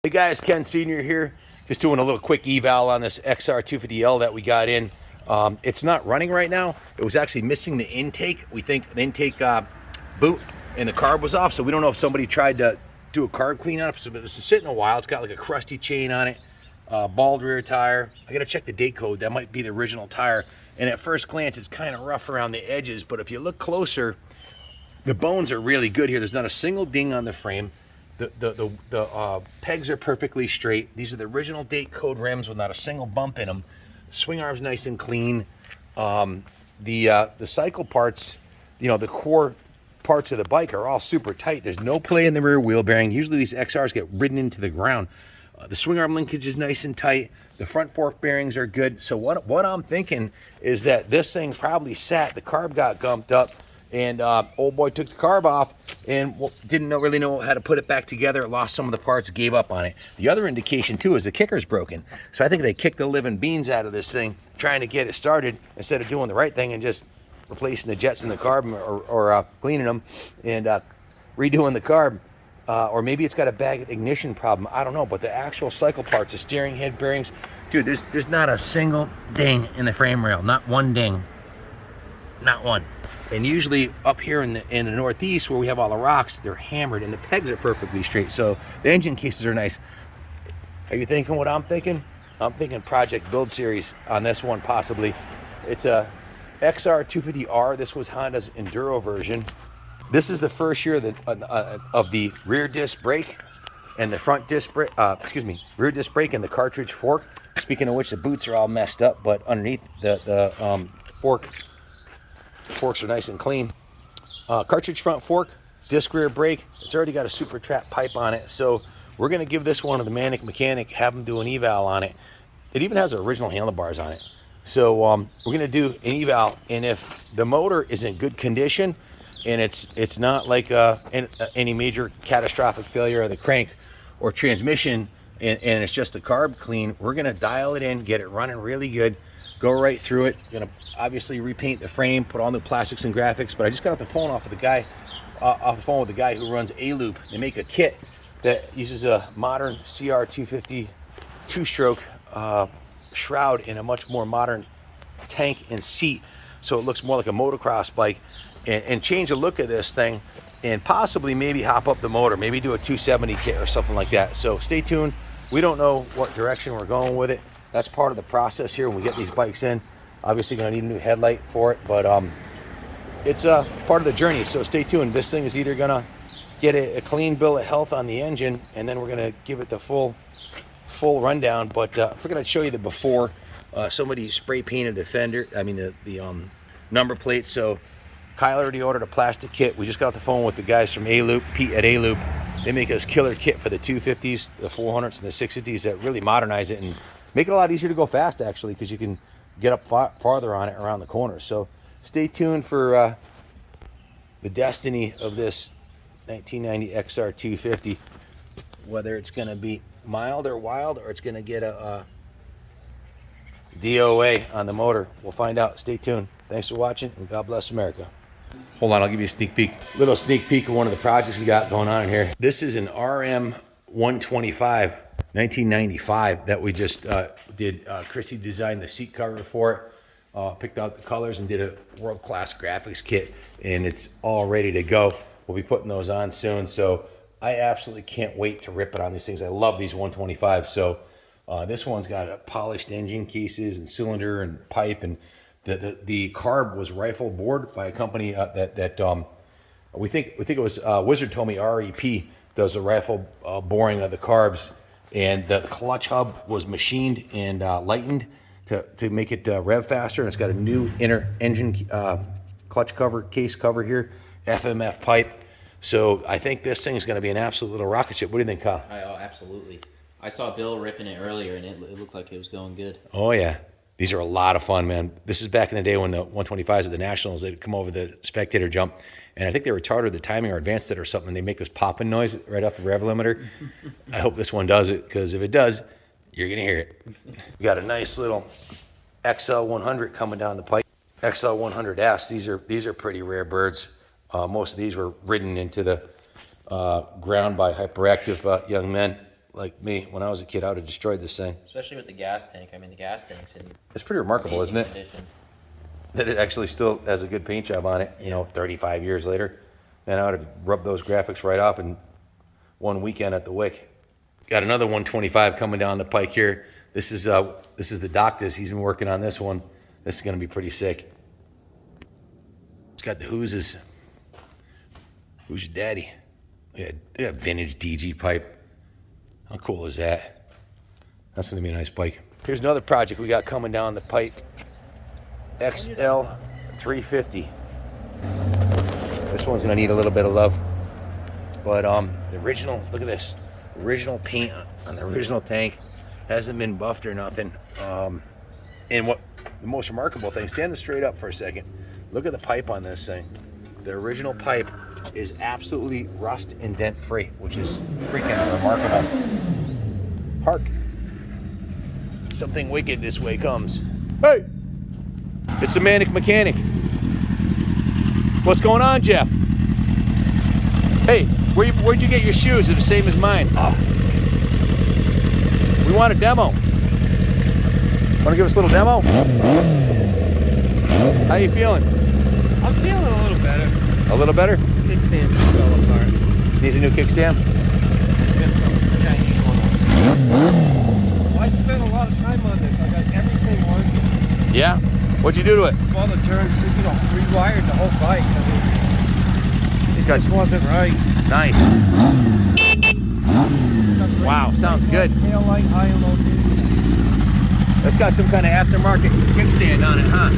Hey guys, Ken Sr. here. Just doing a little quick eval on this XR250L that we got in. It's not running right now. It was actually missing the intake. We think the intake boot and the carb was off, so we don't know if somebody tried to do a carb cleanup. So this is sitting a while. It's got like a crusty chain on it, bald rear tire. I gotta check the date code. That might be the original tire. And at first glance, it's kind of rough around the edges, but if you look closer, the bones are really good here. There's not a single ding on the frame. The pegs are perfectly straight. These are the original date code rims with not a single bump in them. The swing arm's nice and clean. The cycle parts, the core parts of the bike are all super tight. There's no play in the rear wheel bearing. Usually these XRs get ridden into the ground. The swing arm linkage is nice and tight. The front fork bearings are good. So what I'm thinking is that this thing probably sat, the carb got gumped up, and old boy took the carb off and didn't really know how to put it back together. Lost some of the parts, gave up on it. The other indication too is the kicker's broken. So I think they kicked the living beans out of this thing trying to get it started instead of doing the right thing and just replacing the jets in the carb or cleaning them and redoing the carb. Or maybe it's got a bag ignition problem. I don't know. But the actual cycle parts, the steering head bearings, dude, there's not a single ding in the frame rail. Not one ding. Not one. And usually up here in the Northeast where we have all the rocks, they're hammered and the pegs are perfectly straight. So the engine cases are nice. Are you thinking what I'm thinking? I'm thinking Project Build Series on this one possibly. It's a XR250R. This was Honda's Enduro version. This is the first year of the rear disc brake and the front disc brake, rear disc brake and the cartridge fork. Speaking of which, the boots are all messed up, but underneath the forks are nice and clean. Cartridge front fork, disc rear brake. It's already got a super trap pipe on it. So we're gonna give this one to the Manic Mechanic, have him do an eval on it. It even has original handlebars on it. So we're gonna do an eval, and if the motor is in good condition and it's not like any major catastrophic failure of the crank or transmission, and it's just a carb clean, we're gonna dial it in, get it running really good, go right through it. Gonna obviously repaint the frame, put all new plastics and graphics. But I just got off the phone with the guy who runs A-Loop. They make a kit that uses a modern XR250 two-stroke shroud in a much more modern tank and seat, so it looks more like a motocross bike, and change the look of this thing, and possibly maybe hop up the motor, maybe do a 270 kit or something like that. So stay tuned. We don't know what direction we're going with it. That's part of the process here when we get these bikes in. Obviously gonna need a new headlight for it, but it's part of the journey, so stay tuned. This thing is either gonna get a clean bill of health on the engine, and then we're gonna give it the full rundown. But if we're gonna show you the before, somebody spray painted the fender, the number plate. So Kyle already ordered a plastic kit. We just got off the phone with the guys from A-Loop, Pete at A-Loop. They make us killer kit for the 250s, the 400s, and the 650s that really modernize it and make it a lot easier to go fast, actually, because you can get up farther on it around the corners. So stay tuned for the destiny of this 1990 XR250, whether it's going to be mild or wild, or it's going to get a DOA on the motor. We'll find out. Stay tuned. Thanks for watching, and God bless America. Hold on, I'll give you a sneak peek. Little sneak peek of one of the projects we got going on in here. This is an RM 125 1995 that we just did. Chrissy designed the seat cover for it, picked out the colors and did a world-class graphics kit, and it's all ready to go. We'll be putting those on soon, so I absolutely can't wait to rip it on these things. I love these 125s. So this one's got polished engine cases and cylinder and pipe, and the carb was rifle bored by a company that we think it was Wizard told me REP does a rifle boring of the carbs, and the clutch hub was machined and lightened to make it rev faster, and it's got a new inner engine clutch cover, case cover here, FMF pipe. So I think this thing is going to be an absolute little rocket ship. What do you think, Kyle? Oh, absolutely. I saw Bill ripping it earlier, and it looked like it was going good. Oh, yeah. These are a lot of fun, man. This is back in the day when the 125s at the Nationals, they'd come over the spectator jump, and I think they retarded the timing or advanced it or something. They make this popping noise right off the rev limiter. I hope this one does it, because if it does, you're going to hear it. We got a nice little XL100 coming down the pipe. XL100S. These are pretty rare birds. Most of these were ridden into the ground by hyperactive young men like me, when I was a kid, I would have destroyed this thing. Especially with the gas tank. I mean, the gas tank's in It's pretty remarkable, isn't amazing it? condition. That it actually still has a good paint job on it, you know, 35 years later. And I would have rubbed those graphics right off in one weekend at the Wick. Got another 125 coming down the pike here. This is the Doctus. He's been working on this one. This is going to be pretty sick. It's got the Who's your daddy? Yeah, vintage DG pipe. How cool is that? That's going to be a nice bike. Here's another project we got coming down the Pike XL350. This one's going to need a little bit of love. But the original, look at this. Original paint on the original tank. Hasn't been buffed or nothing. And what the most remarkable thing, stand straight up for a second. Look at the pipe on this thing. The original pipe is absolutely rust and dent free, which is freaking remarkable. Hark. Something wicked this way comes. Hey! It's the Manic Mechanic. What's going on, Jeff? Hey, where'd you get your shoes? They're the same as mine. Oh. We want a demo. Want to give us a little demo? How you feeling? I'm feeling a little better. A little better? Kickstand just fell apart. Needs a new kickstand? Well, I spent a lot of time on this. I got everything working. Yeah? What'd you do to it? All the turns, rewired the whole bike. I mean, He's it got just wasn't right. nice. Wow, sounds good. Tail light, high and low. It's got some kind of aftermarket kickstand on it, huh?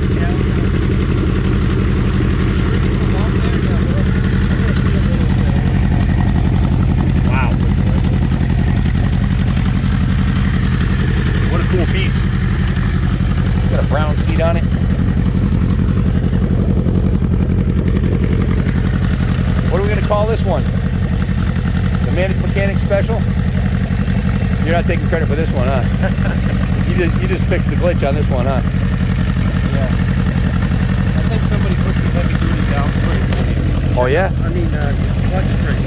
Wow. What a cool piece. Got a brown seat on it. What are we going to call this one? The Manic Mechanic Special? You're not taking credit for this one, huh? You just fixed the glitch on this one, huh? Yeah. I think somebody put some heavy duty down free. Oh, yeah? I mean, clutch free.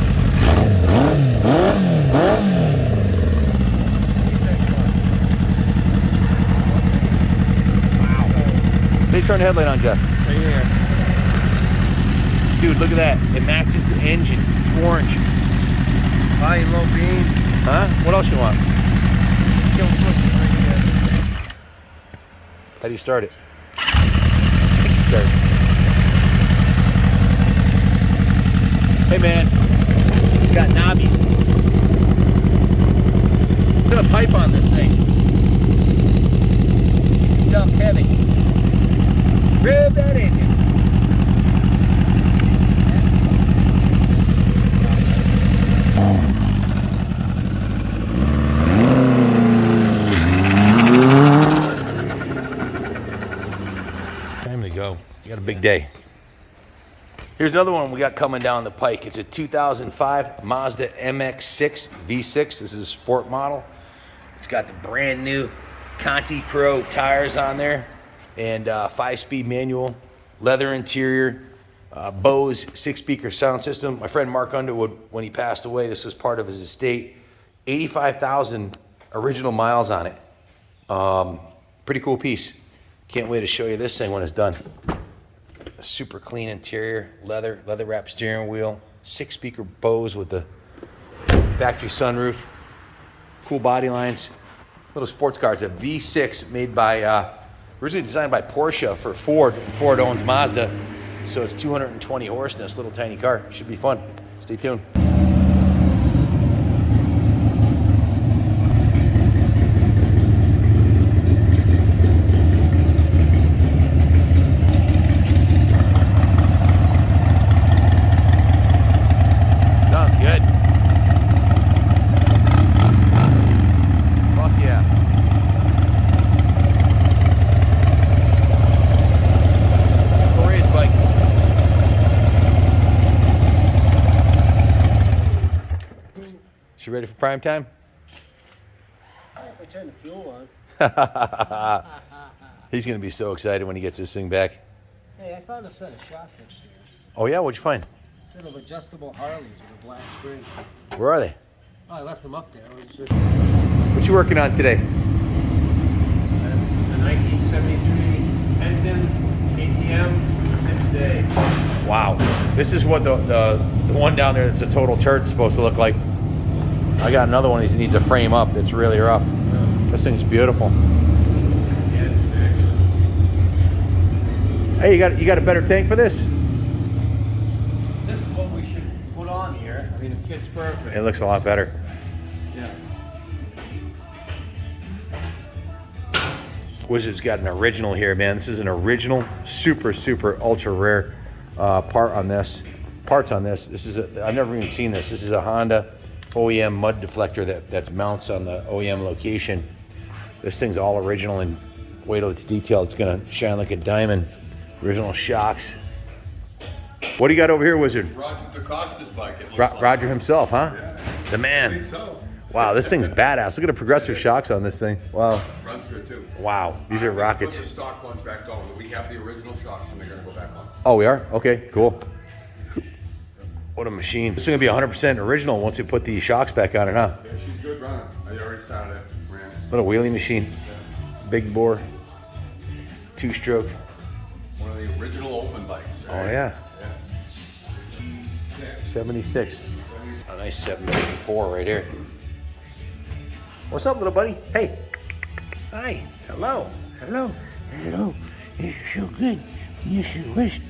Wow. They turn the headlight on, Jeff. Right here. Dude, look at that. It matches the engine. It's orange. High and low beam. Huh? What else you want? Kill switches right here. How do you start it? Start. Hey man, it's got knobbies. Put a pipe on this thing. It's dump heavy. Rev that engine. Time to go. You got a big day. Here's another one we got coming down the pike. It's a 2005 Mazda MX6 V6. This is a sport model. It's got the brand new Conti Pro tires on there and 5-speed manual, leather interior, Bose 6-speaker sound system. My friend Mark Underwood, when he passed away, this was part of his estate. 85,000 original miles on it. Pretty cool piece. Can't wait to show you this thing when it's done. A super clean interior, leather wrap steering wheel, 6-speaker Bose with the factory sunroof, cool body lines, little sports car. It's a V6 made by, originally designed by Porsche for Ford. Ford owns Mazda, so it's 220 horse in this little tiny car. Should be fun. Stay tuned. You ready for prime time? If I turn the fuel on. He's going to be so excited when he gets this thing back. Hey, I found a set of shocks upstairs. Oh, yeah? What'd you find? A set of adjustable Harleys with a black spring. Where are they? Oh, I left them up there. It was just What you working on today? the 1973 Penton ATM 6-day. Wow. This is what the one down there that's a total turd is supposed to look like. I got another one that needs a frame up that's really rough. This thing's beautiful. Yeah, it's big. Hey, you got a better tank for this? This is what we should put on here. I mean, it fits perfect. It looks a lot better. Yeah. Wizard's got an original here, man. This is an original, super ultra rare parts on this. This is I've never even seen this. This is a Honda OEM mud deflector that mounts on the OEM location. This thing's all original, and wait till it's detailed. It's gonna shine like a diamond. Original shocks. What do you got over here, Wizard? Roger DeCosta's bike. It looks like. Roger himself, huh? Yeah. The I man. think so. Wow, this thing's badass. Look at the progressive shocks on this thing. Wow. Runs good too. Wow, these are rockets. Put the stock ones back on. We have the original shocks and they're gonna go back on. Oh, we are? Okay, cool. What a machine. This is gonna be 100% original once we put the shocks back on it, huh? Yeah, she's good running. I already started it. Ran it. Little wheelie machine. Big bore. 2-stroke. One of the original open bikes. Oh, Right? yeah. 76. 76. A nice 754 right here. What's up, little buddy? Hey. Hi. Hello. Hello. Hello. You're so good. You sure wish